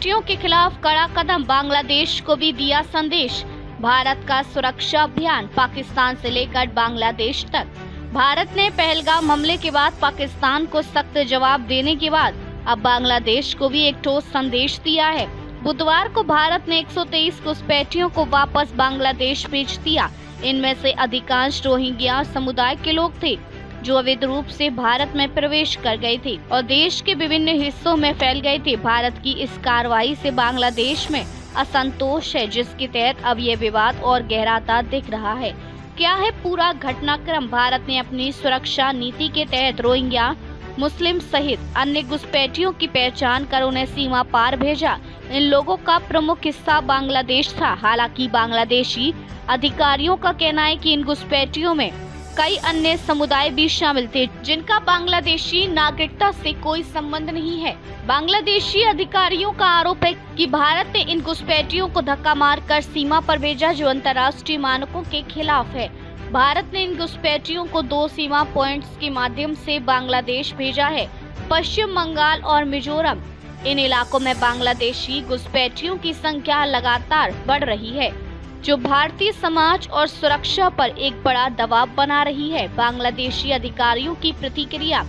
घुसपैठियों के खिलाफ कड़ा कदम, बांग्लादेश को भी दिया संदेश। भारत का सुरक्षा अभियान पाकिस्तान से लेकर बांग्लादेश तक। भारत ने पहलगाम हमले के बाद पाकिस्तान को सख्त जवाब देने के बाद अब बांग्लादेश को भी एक ठोस संदेश दिया है। बुधवार को भारत ने 123 घुसपैठियों को वापस बांग्लादेश भेज दिया। इनमें से अधिकांश रोहिंग्या समुदाय के लोग थे जो अवैध रूप से भारत में प्रवेश कर गए थे और देश के विभिन्न हिस्सों में फैल गए थे। भारत की इस कार्रवाई से बांग्लादेश में असंतोष है, जिसके तहत अब यह विवाद और गहराता दिख रहा है। क्या है पूरा घटनाक्रम? भारत ने अपनी सुरक्षा नीति के तहत रोहिंग्या, मुस्लिम सहित अन्य घुसपैठियों की पहचान कर उन्हें सीमा पार भेजा। इन लोगों का प्रमुख हिस्सा बांग्लादेश था। हालांकि बांग्लादेशी अधिकारियों का कहना है कि इन घुसपैठियों में कई अन्य समुदाय भी शामिल थे जिनका बांग्लादेशी नागरिकता से कोई संबंध नहीं है। बांग्लादेशी अधिकारियों का आरोप है कि भारत ने इन घुसपैठियों को धक्का मारकर सीमा पर भेजा, जो अंतर्राष्ट्रीय मानकों के खिलाफ है। भारत ने इन घुसपैठियों को 2 सीमा पॉइंट्स के माध्यम से बांग्लादेश भेजा है, पश्चिम बंगाल और मिजोरम। इन इलाकों में बांग्लादेशी घुसपैठियों की संख्या लगातार बढ़ रही है, जो भारतीय समाज और सुरक्षा पर एक बड़ा दबाव बना रही है। बांग्लादेशी अधिकारियों की प्रतिक्रिया।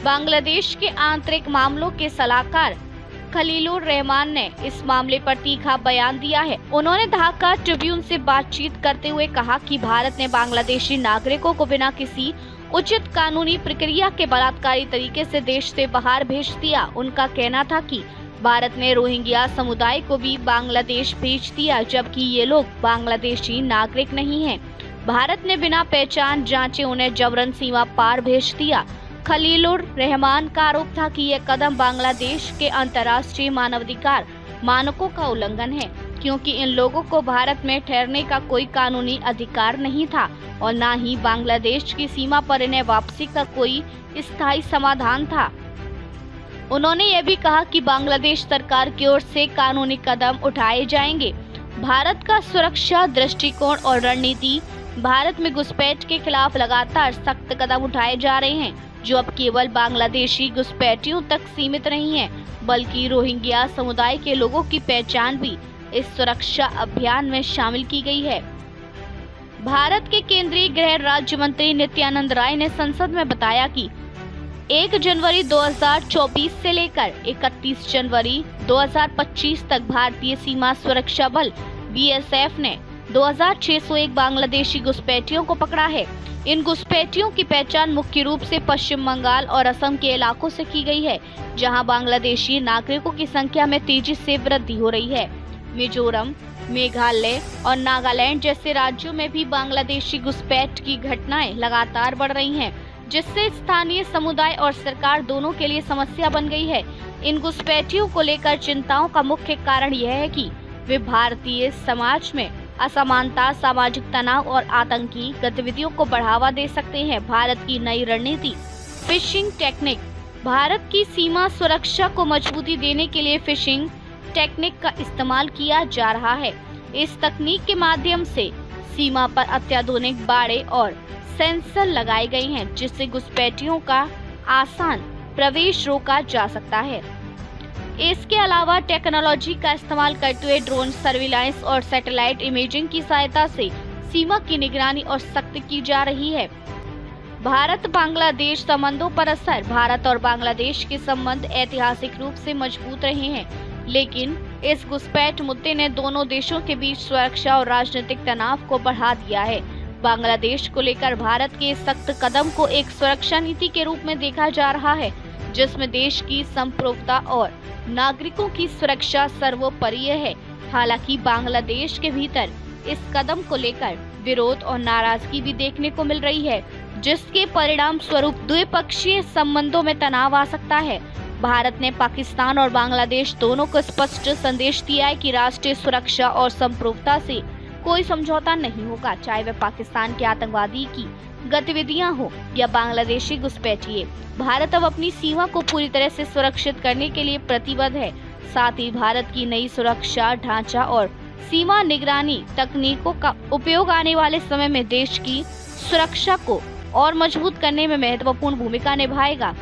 बांग्लादेश के आंतरिक मामलों के सलाहकार खलीलुर रहमान ने इस मामले पर तीखा बयान दिया है। उन्होंने ढाका ट्रिब्यून से बातचीत करते हुए कहा कि भारत ने बांग्लादेशी नागरिकों को बिना किसी उचित कानूनी प्रक्रिया के बलात्कारी तरीके से देश से बाहर भेज दिया। उनका कहना था कि भारत ने रोहिंग्या समुदाय को भी बांग्लादेश भेज दिया, जबकि ये लोग बांग्लादेशी नागरिक नहीं हैं। भारत ने बिना पहचान जांचे उन्हें जबरन सीमा पार भेज दिया। खलीलुर रहमान का आरोप था कि यह कदम बांग्लादेश के अंतर्राष्ट्रीय मानवाधिकार मानकों का उल्लंघन है, क्योंकि इन लोगों को भारत में ठहरने का कोई कानूनी अधिकार नहीं था और न ही बांग्लादेश की सीमा पर इन्हें वापसी का कोई स्थायी समाधान था। उन्होंने यह भी कहा कि बांग्लादेश सरकार की ओर से कानूनी कदम उठाए जाएंगे। भारत का सुरक्षा दृष्टिकोण और रणनीति। भारत में घुसपैठ के खिलाफ लगातार सख्त कदम उठाए जा रहे हैं, जो अब केवल बांग्लादेशी घुसपैठियों तक सीमित नहीं है, बल्कि रोहिंग्या समुदाय के लोगों की पहचान भी इस सुरक्षा अभियान में शामिल की गई है। भारत के केंद्रीय गृह राज्य मंत्री नित्यानंद राय ने संसद में बताया कि 1 जनवरी 2024 से लेकर 31 जनवरी 2025 तक भारतीय सीमा सुरक्षा बल BSF ने 2601 बांग्लादेशी घुसपैठियों को पकड़ा है। इन घुसपैठियों की पहचान मुख्य रूप से पश्चिम बंगाल और असम के इलाकों से की गई है, जहां बांग्लादेशी नागरिकों की संख्या में तेजी से वृद्धि हो रही है। मिजोरम, मेघालय और नागालैंड जैसे राज्यों में भी बांग्लादेशी घुसपैठ की घटनाएं लगातार बढ़ रही हैं, जिससे स्थानीय समुदाय और सरकार दोनों के लिए समस्या बन गई है। इन घुसपैठियों को लेकर चिंताओं का मुख्य कारण यह है कि वे भारतीय समाज में असमानता, सामाजिक तनाव और आतंकी गतिविधियों को बढ़ावा दे सकते हैं। भारत की नई रणनीति। Fishing technique. भारत की सीमा सुरक्षा को मजबूती देने के लिए फिशिंग टेक्निक का इस्तेमाल किया जा रहा है। इस तकनीक के माध्यम से सीमा पर अत्याधुनिक बाड़े और सेंसर लगाए गए हैं, जिससे घुसपैठियों का आसान प्रवेश रोका जा सकता है। इसके अलावा टेक्नोलॉजी का इस्तेमाल करते हुए ड्रोन सर्विलांस और सैटेलाइट इमेजिंग की सहायता से सीमा की निगरानी और सख्त की जा रही है। भारत बांग्लादेश संबंधों पर असर। भारत और बांग्लादेश के संबंध ऐतिहासिक रूप से मजबूत रहे हैं, लेकिन इस घुसपैठ मुद्दे ने दोनों देशों के बीच सुरक्षा और राजनीतिक तनाव को बढ़ा दिया है। बांग्लादेश को लेकर भारत के सख्त कदम को एक सुरक्षा नीति के रूप में देखा जा रहा है, जिसमें देश की संप्रभुता और नागरिकों की सुरक्षा सर्वोपरि है। हालांकि बांग्लादेश के भीतर इस कदम को लेकर विरोध और नाराजगी भी देखने को मिल रही है, जिसके परिणाम स्वरूप द्विपक्षीय संबंधों में तनाव आ सकता है। भारत ने पाकिस्तान और बांग्लादेश दोनों को स्पष्ट संदेश दिया है कि राष्ट्रीय सुरक्षा और संप्रभुता से कोई समझौता नहीं होगा, चाहे वह पाकिस्तान के आतंकवादी की गतिविधियां हो या बांग्लादेशी घुसपैठिए। भारत अब अपनी सीमा को पूरी तरह से सुरक्षित करने के लिए प्रतिबद्ध है। साथ ही भारत की नई सुरक्षा ढांचा और सीमा निगरानी तकनीकों का उपयोग आने वाले समय में देश की सुरक्षा को और मजबूत करने में महत्वपूर्ण भूमिका निभाएगा।